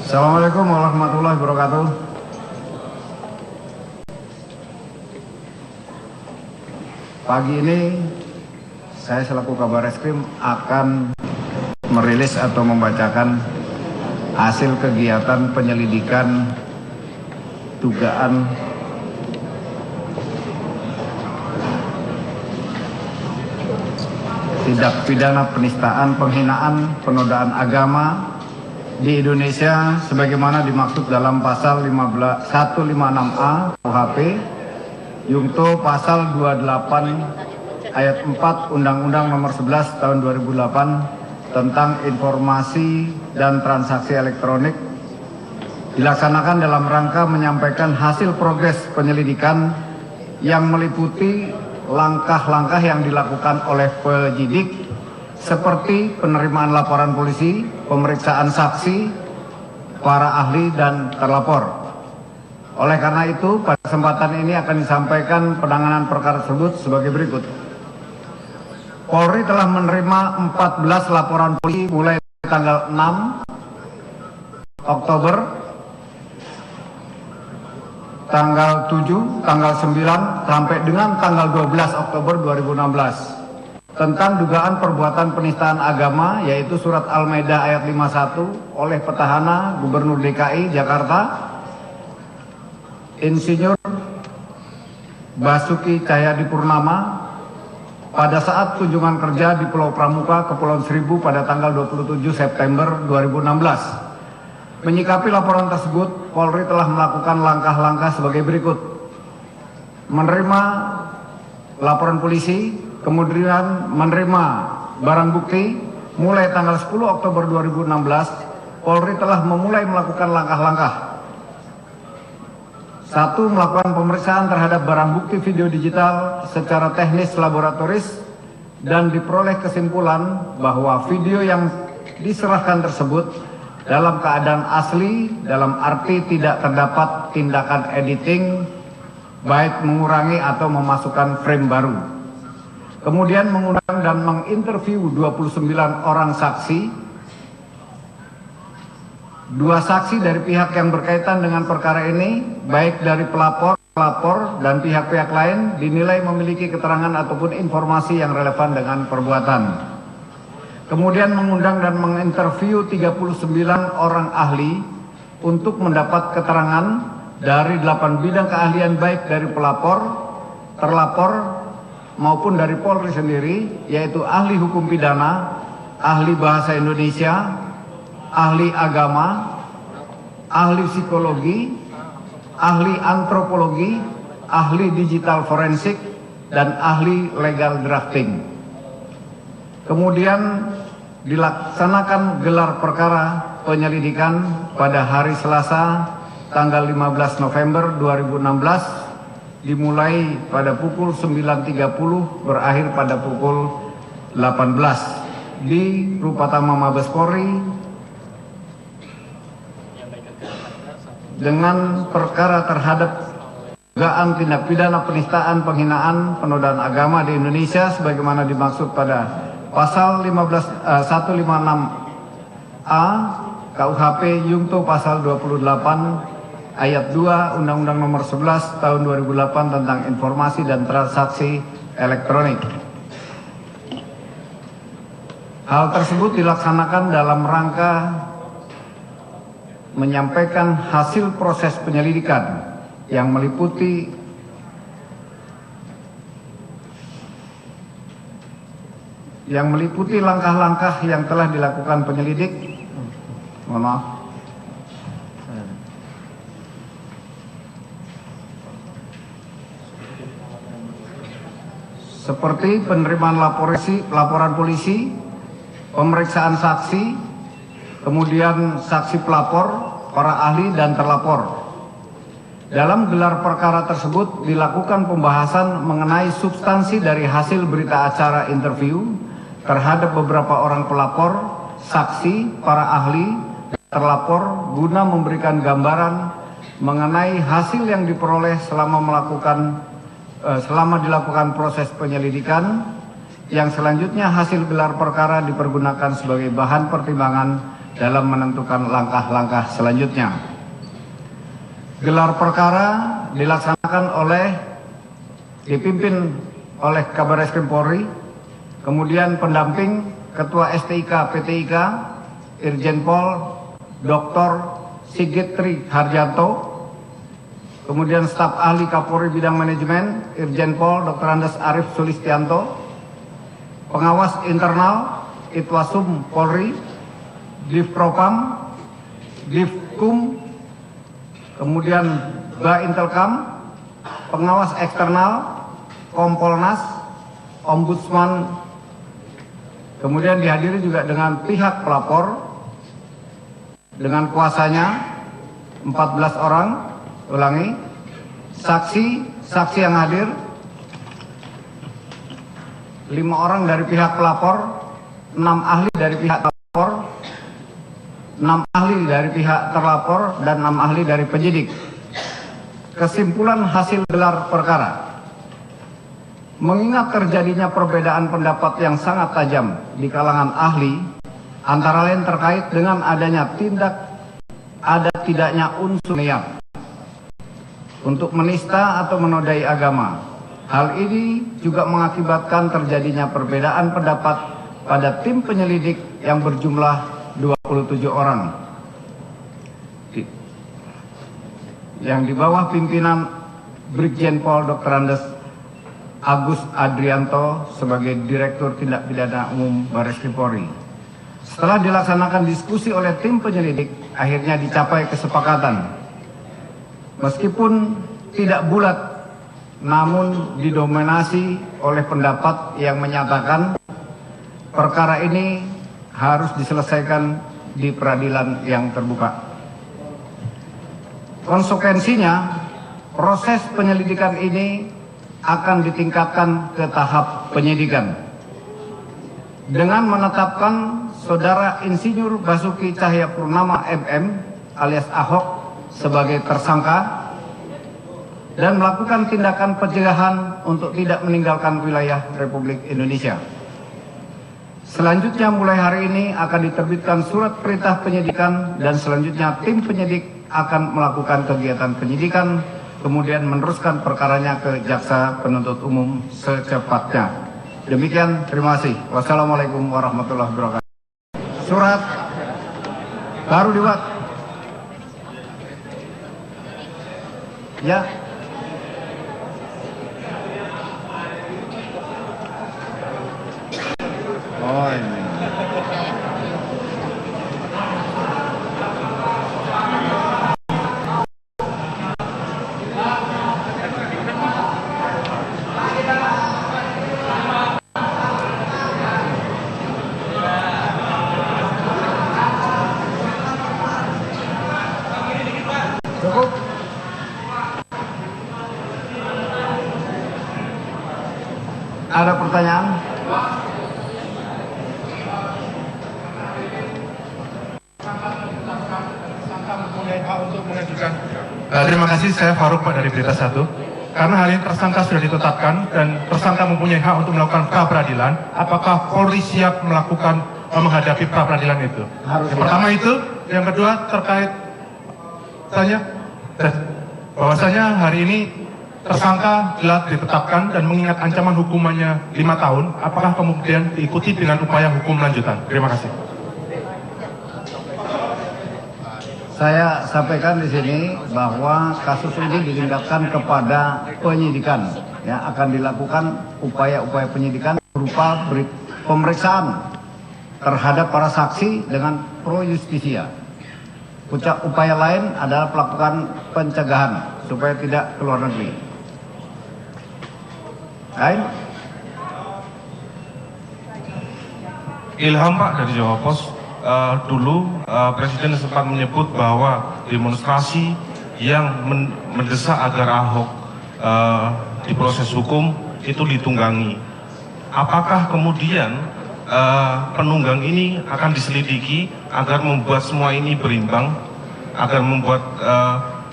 Assalamualaikum warahmatullahi wabarakatuh. Pagi ini saya selaku Kabar Reskrim akan merilis atau membacakan hasil kegiatan penyelidikan dugaan tindak pidana penistaan, penghinaan, penodaan agama di Indonesia sebagaimana dimaksud dalam pasal 156A KUHP Yungto pasal 28 ayat 4 Undang-Undang Nomor 11 Tahun 2008 tentang informasi dan transaksi elektronik, dilaksanakan dalam rangka menyampaikan hasil progres penyelidikan yang meliputi langkah-langkah yang dilakukan oleh penyidik seperti penerimaan laporan polisi, pemeriksaan saksi, para ahli dan terlapor. Oleh karena itu, pada kesempatan ini akan disampaikan penanganan perkara tersebut sebagai berikut. Polri telah menerima 14 laporan polisi mulai tanggal 6 Oktober, tanggal 7, tanggal 9, sampai dengan tanggal 12 Oktober 2016 tentang dugaan perbuatan penistaan agama, yaitu surat Al-Maidah ayat 51 oleh petahana Gubernur DKI Jakarta Insinyur Basuki Cahayapurnama pada saat kunjungan kerja di Pulau Pramuka, Kepulauan Seribu pada tanggal 27 September 2016. Menyikapi laporan tersebut, Polri telah melakukan langkah-langkah sebagai berikut. Menerima laporan polisi, kemudian menerima barang bukti. Mulai tanggal 10 Oktober 2016, Polri telah memulai melakukan langkah-langkah. 1. Melakukan pemeriksaan terhadap barang bukti video digital secara teknis laboratoris dan diperoleh kesimpulan bahwa video yang diserahkan tersebut dalam keadaan asli, dalam arti tidak terdapat tindakan editing, baik mengurangi atau memasukkan frame baru. Kemudian mengundang dan menginterview 29 orang saksi, 2 saksi dari pihak yang berkaitan dengan perkara ini, baik dari pelapor, dan pihak-pihak lain dinilai memiliki keterangan ataupun informasi yang relevan dengan perbuatan. Kemudian mengundang dan menginterview 39 orang ahli untuk mendapat keterangan dari 8 bidang keahlian baik dari pelapor, terlapor maupun dari Polri sendiri, yaitu ahli hukum pidana, ahli bahasa Indonesia, ahli agama, ahli psikologi, ahli antropologi, ahli digital forensik, dan ahli legal drafting. Kemudian dilaksanakan gelar perkara penyelidikan pada hari Selasa tanggal 15 November 2016 dimulai pada pukul 9.30 berakhir pada pukul 18 di Rupatama Mabes Polri dengan perkara terhadap dugaan tindak pidana penistaan, penghinaan, penodaan agama di Indonesia sebagaimana dimaksud pada pasal 156A KUHP Yungto pasal 28 ayat 2 Undang-Undang Nomor 11 Tahun 2008 tentang informasi dan transaksi elektronik. Hal tersebut dilaksanakan dalam rangka menyampaikan hasil proses penyelidikan yang meliputi langkah-langkah yang telah dilakukan penyelidik. Mohon maaf. Seperti penerimaan laporan polisi, pemeriksaan saksi, kemudian saksi pelapor, para ahli dan terlapor. Dalam gelar perkara tersebut dilakukan pembahasan mengenai substansi dari hasil berita acara interview terhadap beberapa orang pelapor, saksi, para ahli, dan terlapor guna memberikan gambaran mengenai hasil yang diperoleh selama dilakukan proses penyelidikan, yang selanjutnya hasil gelar perkara dipergunakan sebagai bahan pertimbangan dalam menentukan langkah-langkah selanjutnya. Gelar perkara dipimpin oleh Kabar Eskrim Polri, kemudian pendamping Ketua STIK PTIK Irjen Pol Dr. Sigit Tri Harjanto, kemudian staf ahli Kapolri bidang manajemen Irjen Pol Dr. Andes Arif Sulistianto, pengawas internal Itwasum Polri, Divpropam, Divkum, kemudian Baintelkam, pengawas eksternal Kompolnas, Ombudsman, kemudian dihadiri juga dengan pihak pelapor dengan kuasanya 14 orang. Ulangi, saksi yang hadir 5 orang dari pihak pelapor, 6 ahli dari pihak pelapor, 6 ahli dari pihak terlapor, dan 6 ahli dari penyidik. Kesimpulan hasil gelar perkara: mengingat terjadinya perbedaan pendapat yang sangat tajam di kalangan ahli, antara lain terkait dengan adanya tidaknya unsur niat untuk menista atau menodai agama. Hal ini juga mengakibatkan terjadinya perbedaan pendapat pada tim penyelidik yang berjumlah 27 orang yang di bawah pimpinan Brigjen Pol Dr. Andes Agus Adrianto sebagai Direktur Tindak Pidana Umum Bareskrim Polri. Setelah dilaksanakan diskusi oleh tim penyelidik, akhirnya dicapai kesepakatan. Meskipun tidak bulat, namun didominasi oleh pendapat yang menyatakan perkara ini harus diselesaikan di peradilan yang terbuka. Konsekuensinya, proses penyelidikan ini akan ditingkatkan ke tahap penyidikan dengan menetapkan Saudara Insinyur Basuki Cahayapurnama MM alias Ahok sebagai tersangka dan melakukan tindakan pencegahan untuk tidak meninggalkan wilayah Republik Indonesia. Selanjutnya mulai hari ini akan diterbitkan surat perintah penyidikan dan selanjutnya tim penyidik akan melakukan kegiatan penyidikan, kemudian meneruskan perkaranya ke Jaksa Penuntut Umum secepatnya. Demikian, terima kasih. Wassalamualaikum warahmatullahi wabarakatuh. Surat baru dibuat. Ya. Oh ini. Cukup. Ada pertanyaan? Terima kasih, saya Faruk Pak dari Berita 1. Karena hari ini tersangka sudah ditetapkan dan tersangka mempunyai hak untuk melakukan pra-peradilan, apakah Polri siap melakukan menghadapi pra-peradilan itu? Yang pertama itu, yang kedua terkait bahwasanya hari ini tersangka telah ditetapkan dan mengingat ancaman hukumannya 5 tahun, apakah kemudian diikuti dengan upaya hukum lanjutan? Terima kasih. Saya sampaikan di sini bahwa kasus ini ditingkatkan kepada penyidikan, ya, akan dilakukan upaya-upaya penyidikan berupa pemeriksaan terhadap para saksi dengan pro justisia. Upaya lain adalah melakukan pencegahan supaya tidak keluar negeri. Lain? Ilham Pak dari Jawa Pos. Dulu Presiden sempat menyebut bahwa demonstrasi yang mendesak agar Ahok diproses hukum itu ditunggangi. Apakah kemudian penunggang ini akan diselidiki agar membuat semua ini berimbang, agar membuat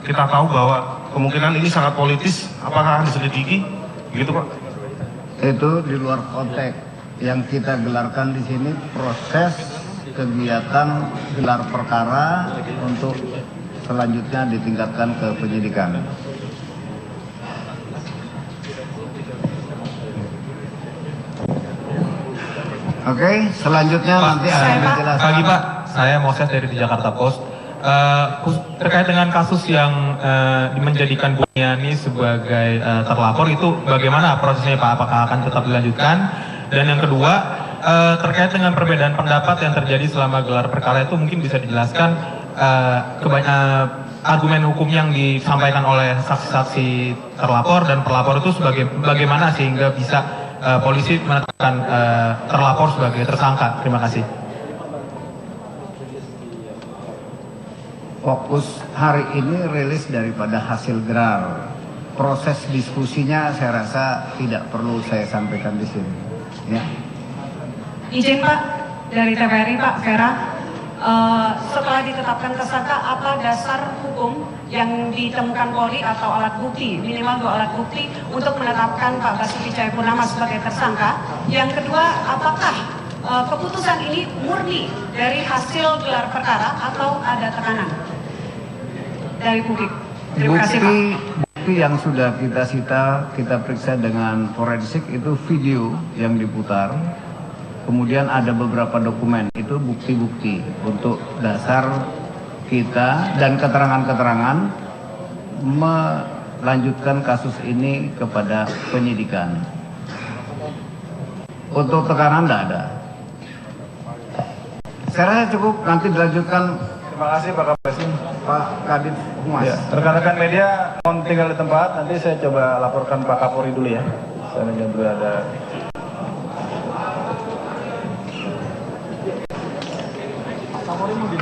kita tahu bahwa kemungkinan ini sangat politis? Apakah akan diselidiki? Begitu Pak? Itu di luar konteks. Yang kita gelarkan di sini proses kegiatan gelar perkara untuk selanjutnya ditingkatkan ke penyidikan. Oke, selanjutnya Pak, nanti akan dijelaskan. Pagi Pak, saya Moses dari Jakarta Post. Terkait dengan kasus yang menjadikan Buniani sebagai terlapor itu bagaimana prosesnya Pak? Apakah akan tetap dilanjutkan? Dan yang kedua, terkait dengan perbedaan pendapat yang terjadi selama gelar perkara itu mungkin bisa dijelaskan argumen hukum yang disampaikan oleh saksi-saksi terlapor dan pelapor itu bagaimana sehingga bisa polisi menetapkan terlapor sebagai tersangka. Terima kasih. Fokus hari ini rilis daripada hasil gelar. Proses diskusinya saya rasa tidak perlu saya sampaikan di sini. Ya. Izin Pak, dari TVRI Pak Vera, setelah ditetapkan tersangka, apa dasar hukum yang ditemukan Polri atau alat bukti, minimal 2 alat bukti untuk menetapkan Pak Basuki Cahayapurnama sebagai tersangka? Yang kedua, apakah keputusan ini murni dari hasil gelar perkara atau ada tekanan dari publik? Terima kasih Pak. Bukti yang sudah kita sita, kita periksa dengan forensik itu video yang diputar. Kemudian ada beberapa dokumen, itu bukti-bukti untuk dasar kita dan keterangan-keterangan melanjutkan kasus ini kepada penyidikan. Untuk tekanan tidak ada. Saya rasa cukup, nanti dilanjutkan. Terima kasih Pak Kapolres. Pak Kadif Humas. Ya, rekan-rekan media mohon tinggal di tempat, nanti saya coba laporkan Pak Kapolri dulu ya. Saya ingin berada. Kapolri mau di